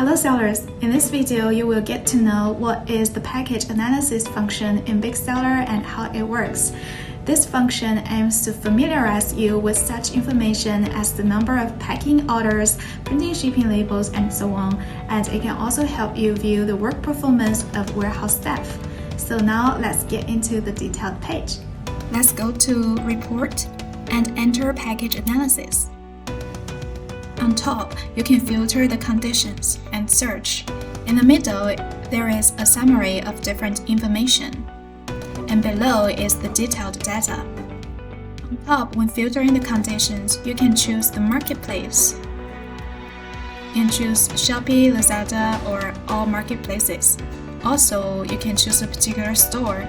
Hello sellers! In this video, you will get to know what is the package analysis function in Big Seller and how it works. This function aims to familiarize you with such information as the number of packing orders, printing shipping labels, and so on, and it can also help you view the work performance of warehouse staff. So now let's get into the detailed page. Let's go to Report and enter Package Analysis. On top, you can filter the conditions and search. In the middle, there is a summary of different information. And below is the detailed data. On top, when filtering the conditions, you can choose the marketplace. You can choose Shopee, Lazada, or all marketplaces. Also, you can choose a particular store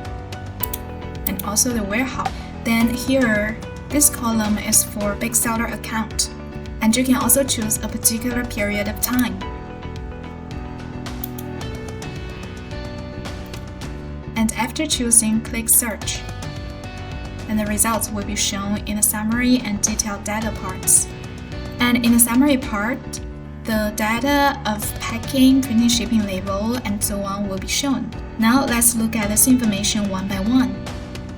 and also the warehouse. Then here, this column is for Big Seller account. And you can also choose a particular period of time. And after choosing, click Search. And the results will be shown in the summary and detailed data parts. And in the summary part, the data of packing, printing, shipping label, and so on will be shown. Now let's look at this information one by one.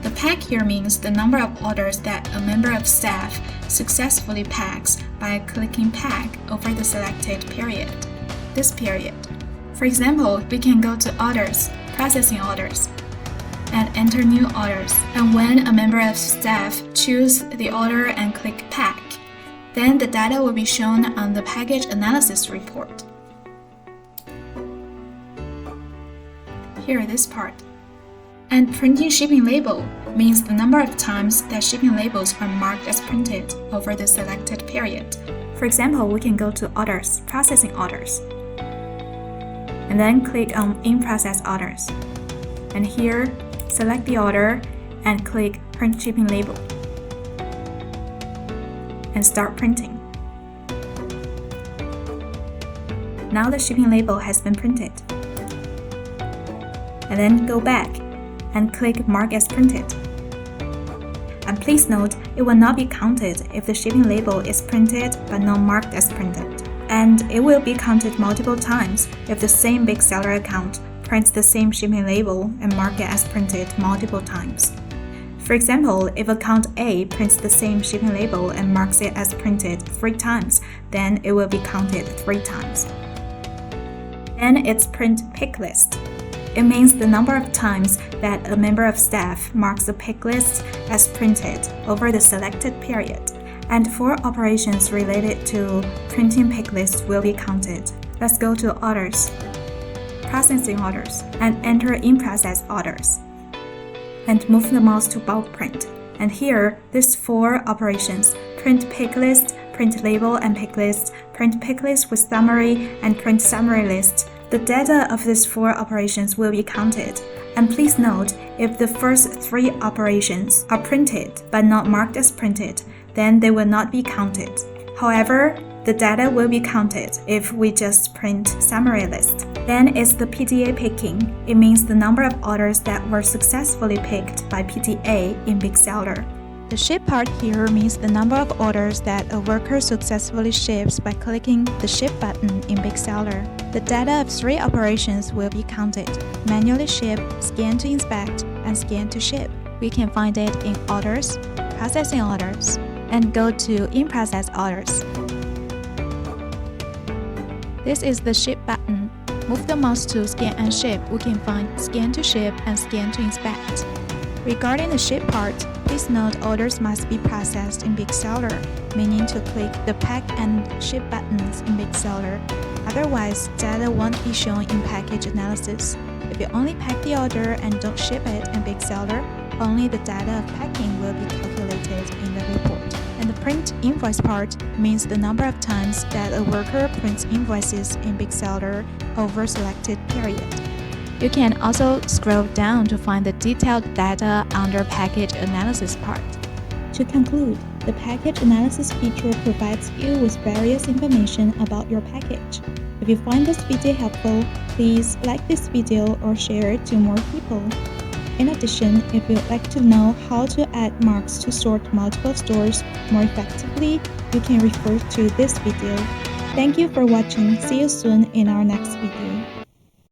The pack here means the number of orders that a member of staff successfully packs by clicking Pack over the selected period, this period. For example, we can go to Orders, Processing Orders, and enter new orders. And when a member of staff choose the order and click Pack, then the data will be shown on the Package Analysis report. Here, this part. And printing shipping label means the number of times that shipping labels are marked as printed over the selected period. For example, we can go to Orders, Processing Orders, and then click on In Process Orders. And here, select the order and click Print Shipping Label and start printing. Now the shipping label has been printed. And then go back and click Mark as Printed. And please note, it will not be counted if the shipping label is printed but not marked as printed. And it will be counted multiple times if the same Big Seller account prints the same shipping label and mark it as printed multiple times. For example, if account A prints the same shipping label and marks it as printed 3 times, then it will be counted 3 times. Then it's Print Pick List. It means the number of times that a member of staff marks the pick list as printed over the selected period, and 4 operations related to printing pick lists will be counted. Let's go to Orders, Processing Orders, and enter In Process Orders. And move the mouse to Bulk Print. And here, these 4 operations, Print Pick List, Print Label and Pick List, Print Pick List with Summary, and Print Summary List. The data of these 4 operations will be counted. And please note, if the first 3 operations are printed but not marked as printed, then they will not be counted. However, the data will be counted if we just print Summary List. Then it's the PTA picking. It means the number of orders that were successfully picked by PTA in Big Seller. The ship part here means the number of orders that a worker successfully ships by clicking the Ship button in Big Seller. The data of 3 operations will be counted: manually ship, scan to inspect, and scan to ship. We can find it in Orders, Processing Orders, and go to In Process Orders. This is the Ship button. Move the mouse to Scan and Ship. We can find Scan to Ship and Scan to Inspect. Regarding the ship part, please note orders must be processed in Big Seller, meaning to click the Pack and Ship buttons in Big Seller. Otherwise, data won't be shown in Package Analysis. If you only pack the order and don't ship it in Big Seller, only the data of packing will be calculated in the report. And the Print Invoice part means the number of times that a worker prints invoices in Big Seller over selected period. You can also scroll down to find the detailed data under Package Analysis part. To conclude, the Package Analysis feature provides you with various information about your package. If you find this video helpful, please like this video or share it to more people. In addition, if you'd like to know how to add marks to sort multiple stores more effectively, you can refer to this video. Thank you for watching. See you soon in our next video.